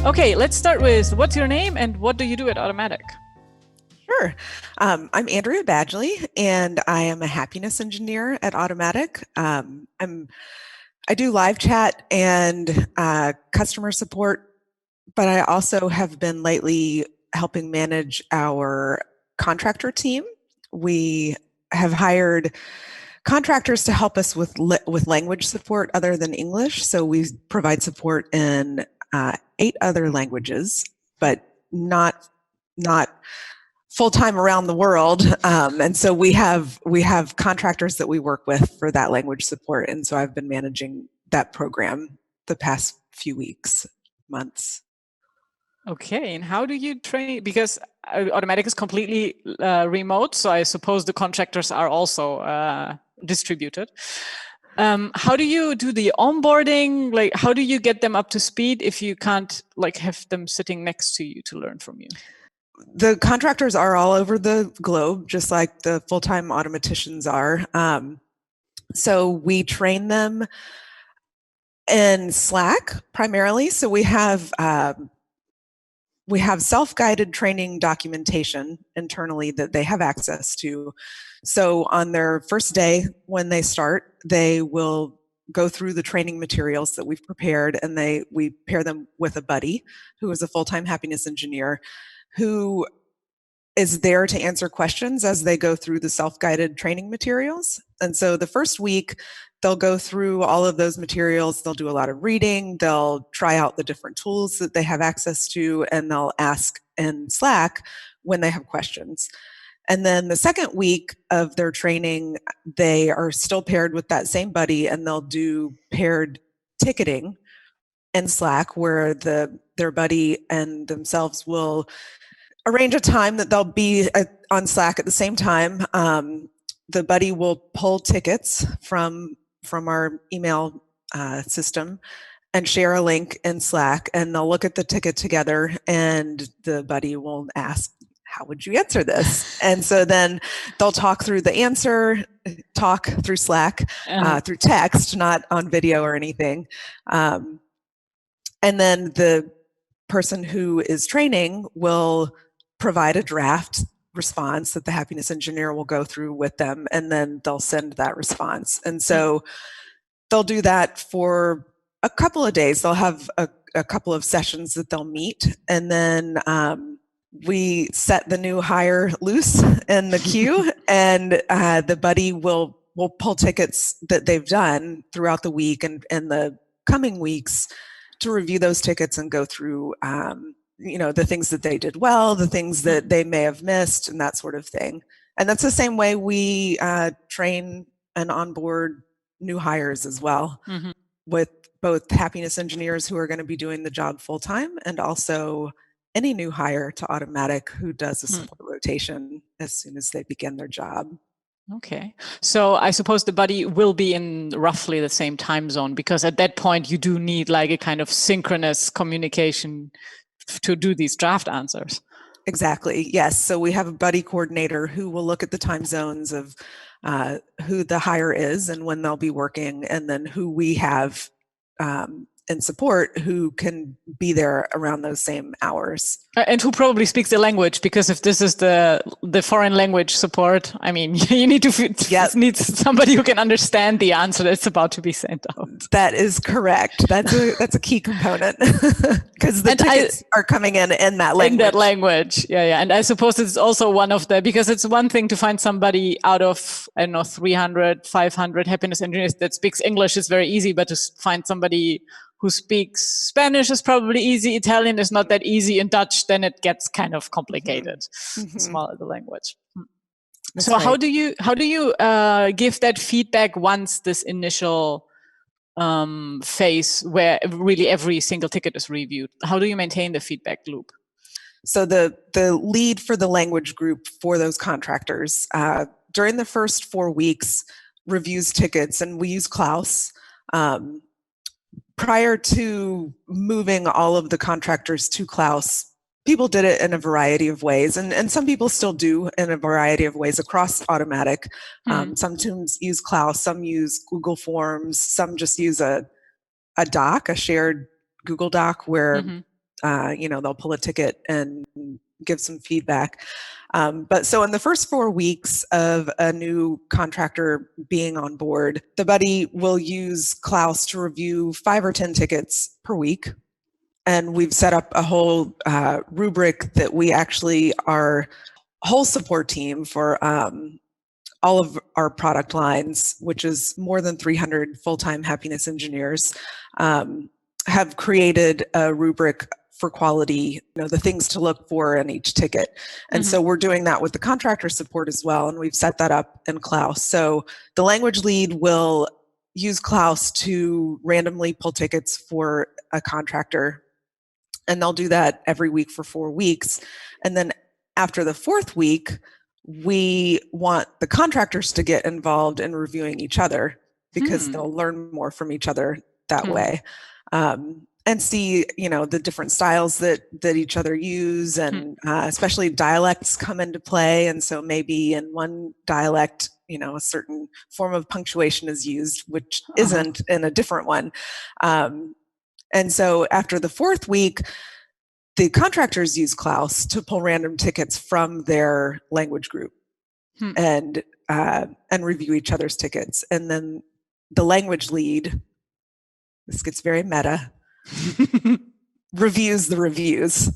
Okay, let's start with what's your name and what do you do at Automattic? Sure. I'm Andrea Badgley, and I am a happiness engineer at Automattic. I do live chat and customer support, but I also have been lately helping manage our contractor team. We have hired contractors to help us with language support other than English. So we provide support in 8 other languages, but not full-time around the world. And so we have contractors that we work with for that language support. And so I've been managing that program the past few weeks, months. Okay, and how do you train? Because Automattic is completely remote, so I suppose the contractors are also distributed. How do you do the onboarding? Like, how do you get them up to speed if you can't have them sitting next to you to learn from you? The contractors are all over the globe, just like the full-time automaticians are. So we train them in Slack primarily. So we have self-guided training documentation internally that they have access to. So on their first day when they start, they will go through the training materials that we've prepared, and we pair them with a buddy who is a full-time happiness engineer who is there to answer questions as they go through the self-guided training materials. And so the first week, they'll go through all of those materials. They'll do a lot of reading. They'll try out the different tools that they have access to, and they'll ask in Slack when they have questions. And then the second week of their training, they are still paired with that same buddy, and they'll do paired ticketing in Slack where their buddy and themselves will arrange a time that they'll be on Slack at the same time. The buddy will pull tickets from our email system and share a link in Slack, and they'll look at the ticket together, and the buddy will ask, how would you answer this? And so then they'll talk through the answer, talk through Slack, through text, not on video or anything. And then the person who is training will provide a draft response that the happiness engineer will go through with them, and then they'll send that response. And so they'll do that for a couple of days. They'll have a couple of sessions that they'll meet, and then we set the new hire loose in the queue, and the buddy will pull tickets that they've done throughout the week and the coming weeks to review those tickets and go through the things that they did well, the things that they may have missed, and that sort of thing. And that's the same way we train and onboard new hires as well, with both happiness engineers who are going to be doing the job full time, and also any new hire to Automattic who does a support rotation as soon as they begin their job. Okay. So I suppose the buddy will be in roughly the same time zone, because at that point you do need a kind of synchronous communication to do these draft answers. Exactly. Yes. So we have a buddy coordinator who will look at the time zones of who the hire is and when they'll be working, and then who we have in support who can be there around those same hours. And who probably speaks the language, because if this is the foreign language support, I mean, you need to need somebody who can understand the answer that's about to be sent out. That is correct. That's a key component, because the tickets are coming in that language. In that language, yeah. And I suppose it's also one of because it's one thing to find somebody out of, 300, 500 happiness engineers that speaks English is very easy, but to find somebody who speaks Spanish is probably easy. Italian is not that easy. In Dutch, then it gets kind of complicated. Smaller the language. That's so right. how do you give that feedback once this initial phase where really every single ticket is reviewed? How do you maintain the feedback loop? So the lead for the language group for those contractors during the first 4 weeks reviews tickets, and we use Klaus. Prior to moving all of the contractors to Klaus, people did it in a variety of ways, and some people still do in a variety of ways across Automattic. Some teams use Klaus, some use Google Forms, some just use a doc, a shared Google Doc where they'll pull a ticket and give some feedback. But so in the first 4 weeks of a new contractor being on board, the buddy will use Klaus to review 5 or 10 tickets per week. And we've set up a whole rubric that we actually, our whole support team for all of our product lines, which is more than 300 full-time happiness engineers, have created a rubric for quality, the things to look for in each ticket. And so we're doing that with the contractor support as well. And we've set that up in Klaus. So the language lead will use Klaus to randomly pull tickets for a contractor. And they'll do that every week for 4 weeks. And then after the 4th week, we want the contractors to get involved in reviewing each other, because they'll learn more from each other that way. And see, the different styles that each other use, and especially dialects come into play. And so maybe in one dialect, a certain form of punctuation is used, which isn't in a different one. And so after the 4th week, the contractors use Klaus to pull random tickets from their language group and review each other's tickets. And then the language lead, this gets very meta, reviews the reviews,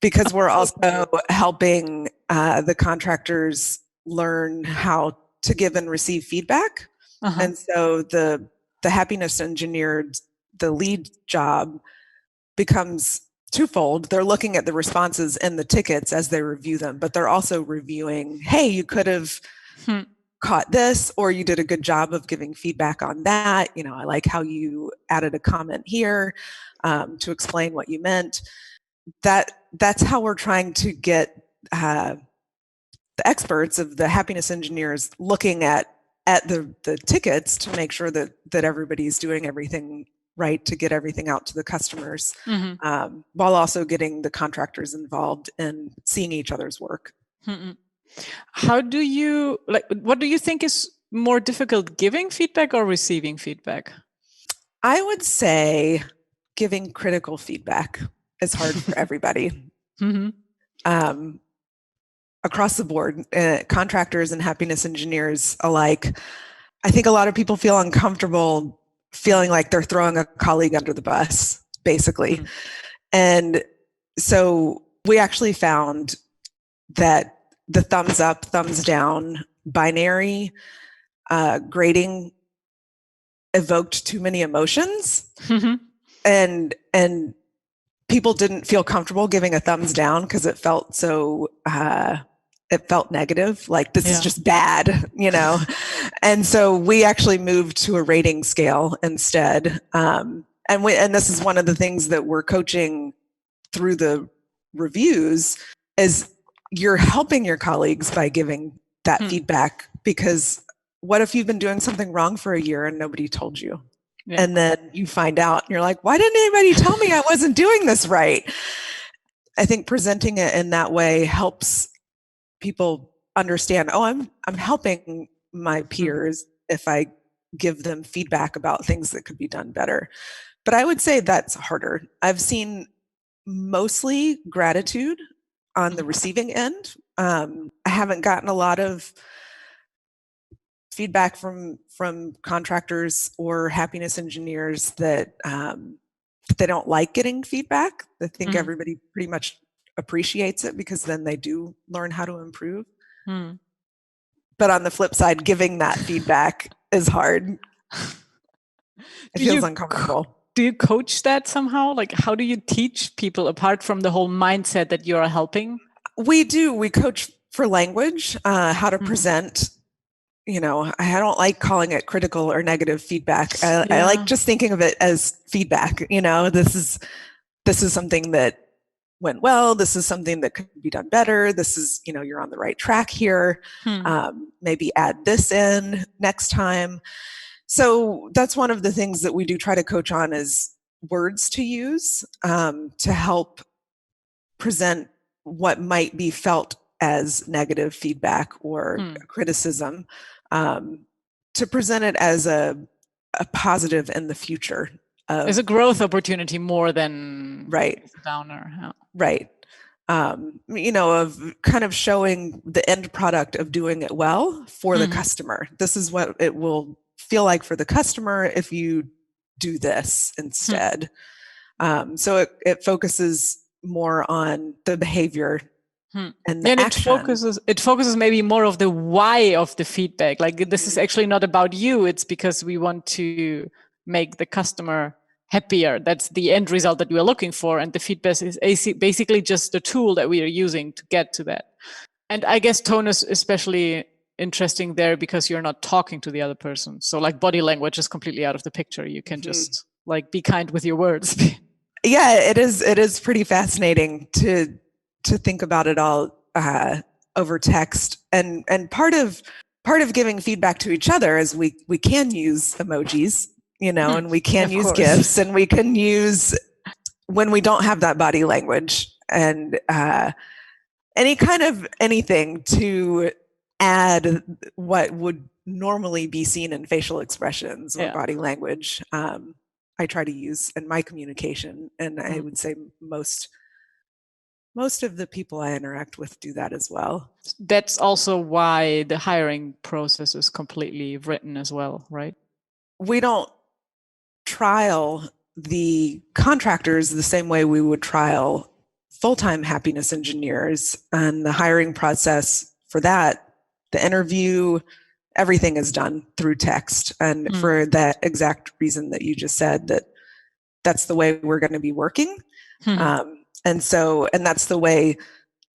because we're also helping the contractors learn how to give and receive feedback. And so the happiness engineer, the lead job, becomes twofold. They're looking at the responses in the tickets as they review them, but they're also reviewing, hey, you could have caught this, or you did a good job of giving feedback on that. I like how you added a comment here to explain what you meant. That's how we're trying to get the experts of the happiness engineers looking at the tickets to make sure that everybody's doing everything right to get everything out to the customers, while also getting the contractors involved in seeing each other's work. How do you, what do you think is more difficult, giving feedback or receiving feedback? I would say giving critical feedback is hard for everybody. Across the board, contractors and happiness engineers alike. I think a lot of people feel uncomfortable feeling like they're throwing a colleague under the bus, basically. And so we actually found that the thumbs up, thumbs down binary grading evoked too many emotions. And people didn't feel comfortable giving a thumbs down because it felt so it felt negative, like this is just bad, And so we actually moved to a rating scale instead. And this is one of the things that we're coaching through the reviews, is you're helping your colleagues by giving that feedback, because what if you've been doing something wrong for a year and nobody told you? And then you find out and you're like, why didn't anybody tell me I wasn't doing this right? I think presenting it in that way helps people understand, I'm helping my peers if I give them feedback about things that could be done better. But I would say that's harder. I've seen mostly gratitude on the receiving end. I haven't gotten a lot of feedback from contractors or happiness engineers that they don't like getting feedback. I think everybody pretty much appreciates it, because then they do learn how to improve. But on the flip side, giving that feedback is hard. It feels uncomfortable. Do you coach that somehow? Like, how do you teach people, apart from the whole mindset that you're helping? We do. We coach for language, how to present. I don't like calling it critical or negative feedback. I like just thinking of it as feedback. This is something that went well. This is something that could be done better. This is, you're on the right track here. Maybe add this in next time. So that's one of the things that we do try to coach on, is words to use to help present what might be felt as negative feedback or criticism, to present it as a positive in the future. It's a growth opportunity more than right. a downer. Yeah. Right. Of kind of showing the end product of doing it well for the customer. This is what it will feel like for the customer if you do this instead. So it focuses more on the behavior and the action. It focuses maybe more of the why of the feedback. Like this is actually not about you. It's because we want to make the customer happier. That's the end result that we are looking for. And the feedback is basically just the tool that we are using to get to that. And I guess tone is especially interesting there because you're not talking to the other person. So like body language is completely out of the picture. You can just like be kind with your words. Yeah, it is. It is pretty fascinating to think about it all over text. And part of giving feedback to each other is we can use emojis, and we can use GIFs, and we can use when we don't have that body language, and anything to add what would normally be seen in facial expressions or body language. I try to use in my communication, and I would say most of the people I interact with do that as well. That's also why the hiring process is completely written as well, right? We don't trial the contractors the same way we would trial full-time happiness engineers, and the hiring process for that, the interview, everything is done through text. And for that exact reason that you just said, that's the way we're going to be working. And that's the way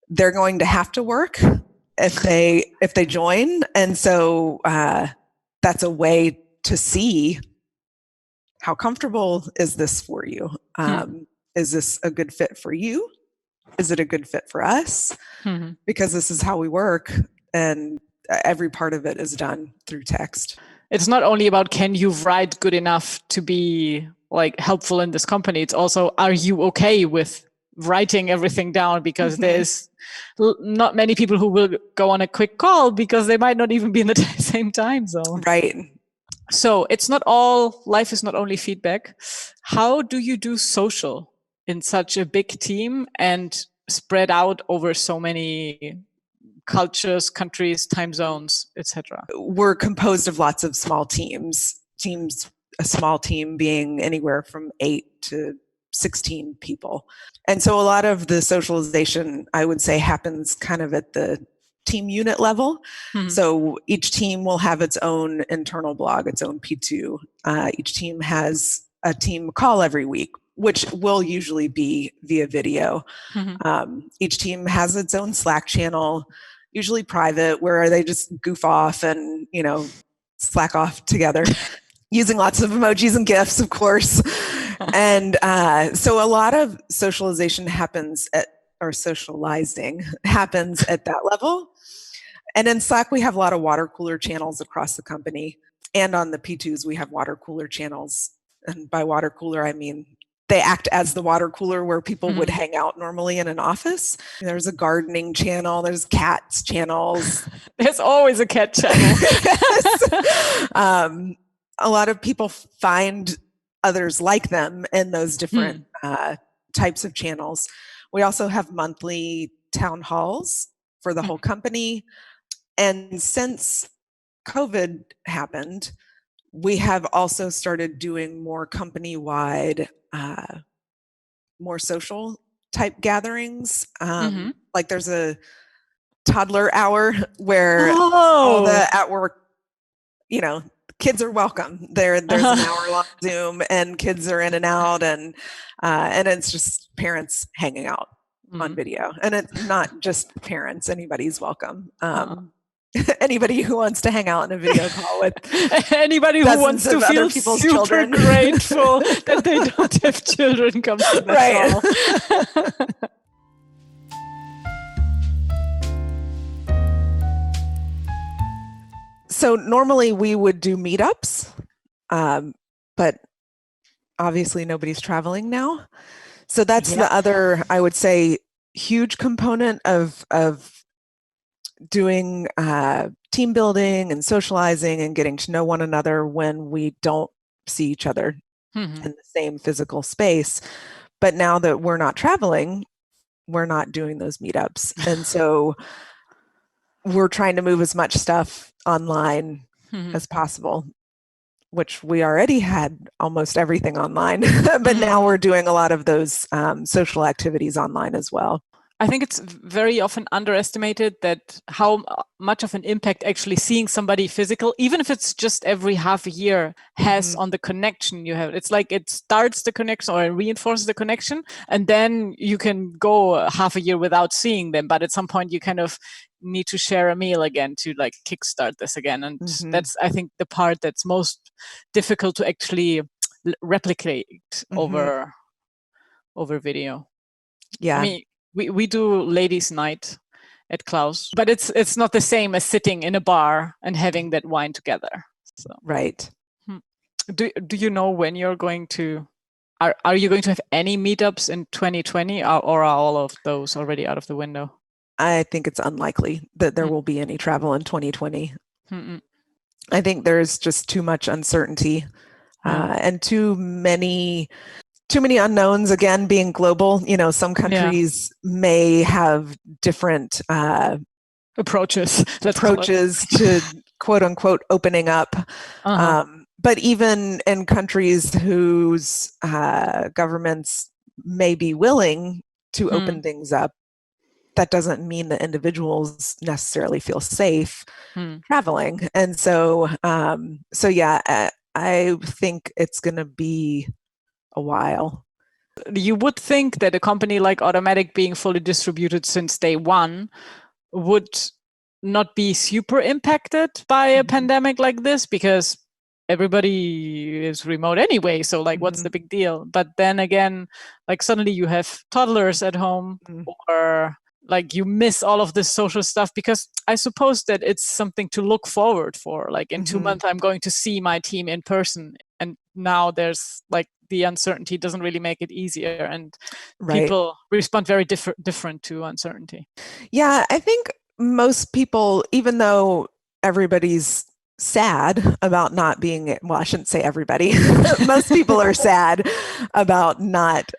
they're going to have to work if they join. And so that's a way to see how comfortable is this for you? Is this a good fit for you? Is it a good fit for us? Because this is how we work, and every part of it is done through text. It's not only about can you write good enough to be like helpful in this company. It's also, are you okay with writing everything down? Because there's not many people who will go on a quick call because they might not even be in the same time zone. Right. So life is not only feedback. How do you do social in such a big team and spread out over so many cultures, countries, time zones, etc.? We're composed of lots of small teams. A small team being anywhere from 8 to 16 people. And so a lot of the socialization, I would say, happens kind of at the team unit level. So each team will have its own internal blog, its own P2. Each team has a team call every week, which will usually be via video. Each team has its own Slack channel, usually private, where they just goof off and, slack off together, using lots of emojis and GIFs, of course. And so a lot of socialization socializing happens at that level. And in Slack, we have a lot of water cooler channels across the company. And on the P2s, we have water cooler channels. And by water cooler, I mean they act as the water cooler where people would hang out normally in an office. There's a gardening channel. There's cats channels. There's always a cat channel. A lot of people find others like them in those different types of channels. We also have monthly town halls for the whole company. And since COVID happened, we have also started doing more company-wide, more social type gatherings. Like there's a Toddler Hour where all the at work, kids are welcome. There's an hour-long Zoom, and kids are in and out, and it's just parents hanging out on video. And it's not just parents; anybody's welcome. Anybody who wants to hang out in a video call with anybody who wants to feel super children. grateful that they don't have children comes to the call. So normally we would do meetups, but obviously nobody's traveling now. So that's the other, I would say, huge component of doing team building and socializing and getting to know one another when we don't see each other Mhm. in the same physical space. But now that we're not traveling, we're not doing those meetups. And so we're trying to move as much stuff online Mhm. as possible, which we already had almost everything online, but now we're doing a lot of those social activities online as well. I think it's very often underestimated that how much of an impact actually seeing somebody physical, even if it's just every half a year, has on the connection you have. It's like it starts the connection or it reinforces the connection, and then you can go half a year without seeing them. But at some point, you kind of need to share a meal again to like kickstart this again. And that's, I think, the part that's most difficult to actually replicate over video. Yeah. I mean, we do ladies' night at Klaus, but it's not the same as sitting in a bar and having that wine together. So Right. do you know when you're going to are you going to have any meetups in 2020 or are all of those already out of the window? I think it's unlikely that there will be any travel in 2020. Mm-mm. I think there's just too much uncertainty and too many unknowns. Again, being global, some countries may have different approaches to quote unquote opening up. But even in countries whose governments may be willing to open things up, that doesn't mean that individuals necessarily feel safe traveling. And so, yeah, I think it's going to be a while. You would think that a company like Automattic, being fully distributed since day one, would not be super impacted by a pandemic like this, because everybody is remote anyway. So like, what's the big deal? But then again, like suddenly you have toddlers at home, or like you miss all of this social stuff, because I suppose that it's something to look forward for. Like in 2 months, I'm going to see my team in person. And now there's like the uncertainty doesn't really make it easier. And people respond very different to uncertainty. Yeah, I think most people, even though everybody's sad about not being, well, I shouldn't say everybody, most people are sad about not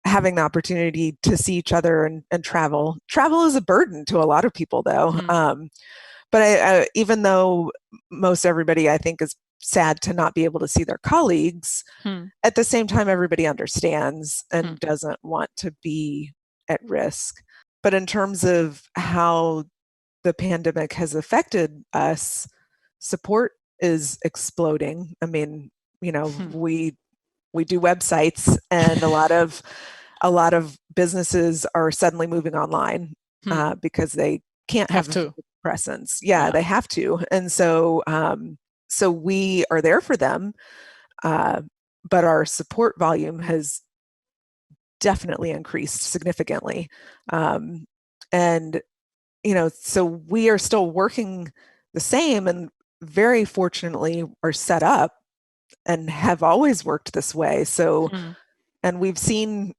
having the opportunity to see each other and travel. Travel is a burden to a lot of people, though. But I, even though most everybody, I think, is sad to not be able to see their colleagues, at the same time, everybody understands and doesn't want to be at risk. But in terms of how the pandemic has affected us, support is exploding. I mean, we do websites, and a lot of businesses are suddenly moving online because they can't have a presence. Yeah, they have to, and so we are there for them, but our support volume has definitely increased significantly, and so we are still working the same, and very fortunately are set up and have always worked this way. So, and we've seen,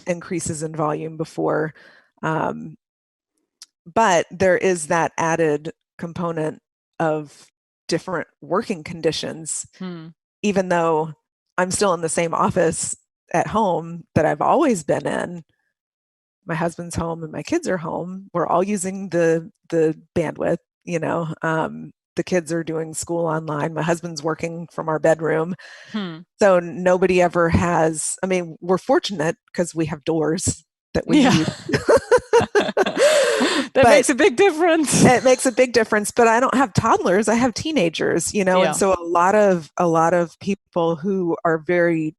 increases in volume before. But there is that added component of different working conditions, even though I'm still in the same office at home that I've always been in. My husband's home and my kids are home. We're all using the bandwidth, the kids are doing school online. My husband's working from our bedroom. So nobody ever has, I mean, we're fortunate because we have doors that we use. That makes a big difference. It makes a big difference, but I don't have toddlers. I have teenagers, and so a lot of people who are very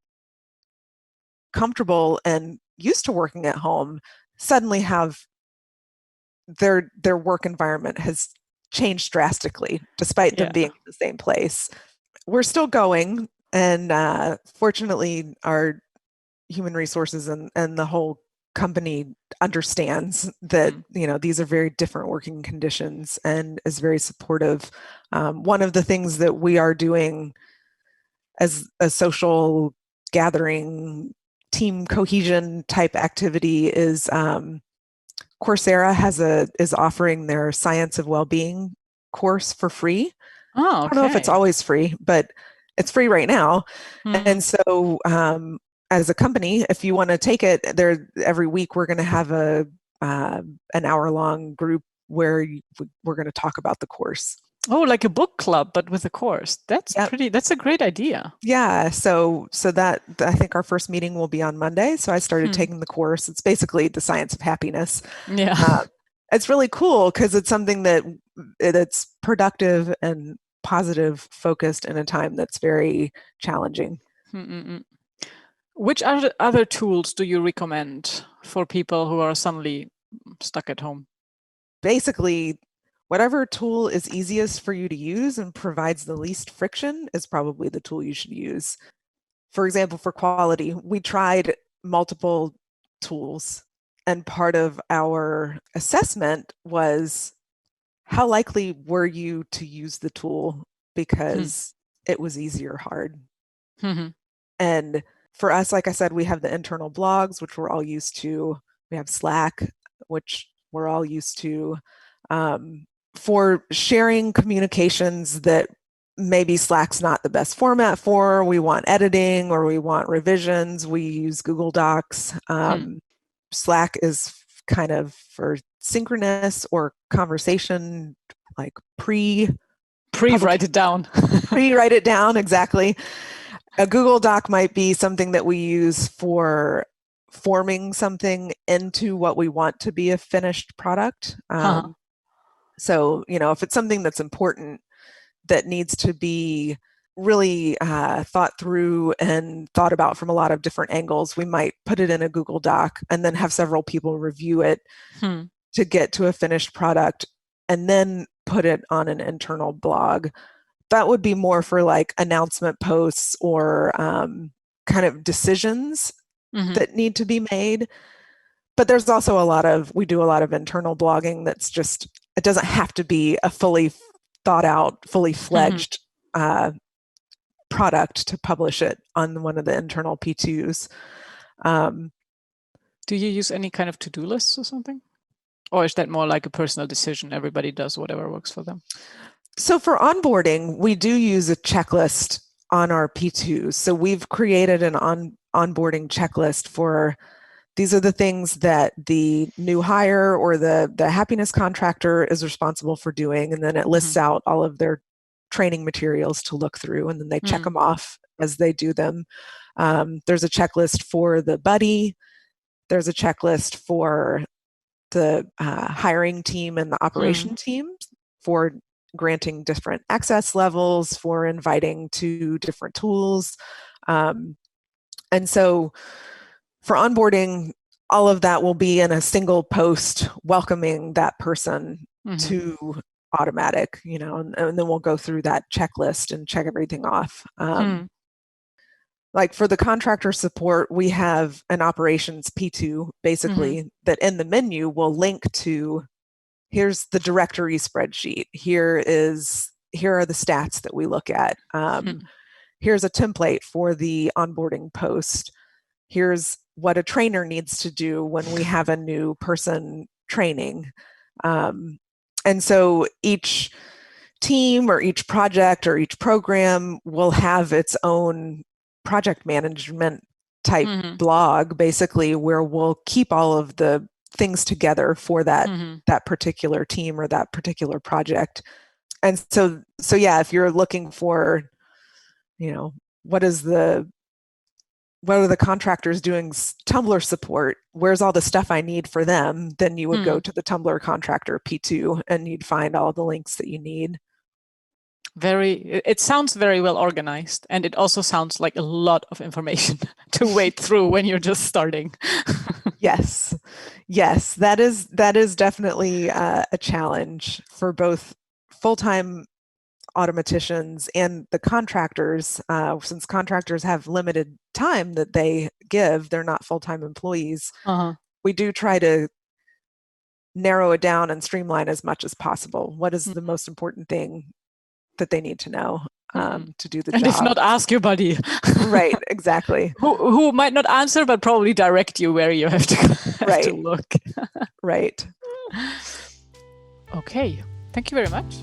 comfortable and used to working at home suddenly have their work environment has changed drastically, despite them being in the same place. We're still going, and fortunately, our human resources and the whole company understands that these are very different working conditions and is very supportive. One of the things that we are doing as a social gathering, team cohesion type activity is Coursera is offering their Science of Wellbeing course for free. Oh, okay. I don't know if it's always free, but it's free right now. Mm. And so as a company, if you want to take it there, every week we're going to have an hour-long group where we're going to talk about the course. Oh, like a book club, but with a course. That's Yep. that's a great idea. Yeah. So that I think our first meeting will be on Monday. So I started taking the course. It's basically the science of happiness. Yeah. It's really cool because it's something that's productive and positive focused in a time that's very challenging. Mm-mm. Which other tools do you recommend for people who are suddenly stuck at home? Basically, whatever tool is easiest for you to use and provides the least friction is probably the tool you should use. For example, for quality, we tried multiple tools, and part of our assessment was how likely were you to use the tool because it was easy or hard. And for us, like I said, we have the internal blogs, which we're all used to. We have Slack, which we're all used to. For sharing communications that maybe Slack's not the best format for, we want editing or we want revisions, we use Google Docs. Slack is kind of for synchronous or conversation, like write it down. Write it down, exactly. A Google Doc might be something that we use for forming something into what we want to be a finished product. So, if it's something that's important that needs to be really thought through and thought about from a lot of different angles, we might put it in a Google Doc and then have several people review it to get to a finished product and then put it on an internal blog. That would be more for like announcement posts or kind of decisions that need to be made. But there's also we do a lot of internal blogging that's just, it doesn't have to be a fully thought out, fully fledged product to publish it on one of the internal P2s. Do you use any kind of to-do lists or something? Or is that more like a personal decision? Everybody does whatever works for them. So for onboarding, we do use a checklist on our P2s. So we've created an onboarding checklist for, these are the things that the new hire or the happiness contractor is responsible for doing. And then it lists out all of their training materials to look through, and then they check them off as they do them. There's a checklist for the buddy. There's a checklist for the hiring team and the operation team for granting different access levels, for inviting to different tools. And so for onboarding, all of that will be in a single post welcoming that person to Automattic, and then we'll go through that checklist and check everything off. Like for the contractor support, we have an operations P2 basically that in the menu will link to, here's the directory spreadsheet. Here are the stats that we look at. Here's a template for the onboarding post. Here's what a trainer needs to do when we have a new person training. And so each team or each project or each program will have its own project management type blog, basically, where we'll keep all of the things together for that particular team or that particular project. And so yeah, if you're looking for, what are the contractors doing Tumblr support? Where's all the stuff I need for them? Then you would go to the Tumblr contractor P2 and you'd find all the links that you need. It sounds very well organized, and it also sounds like a lot of information to wade through when you're just starting. Yes, that is definitely a challenge for both full-time automaticians and the contractors, since contractors have limited time that they give, they're not full-time employees. We do try to narrow it down and streamline as much as possible. What is the most important thing that they need to know to do the job? And if not, ask your buddy. Right, exactly. Who might not answer, but probably direct you where you have to look. Right. Okay, thank you very much.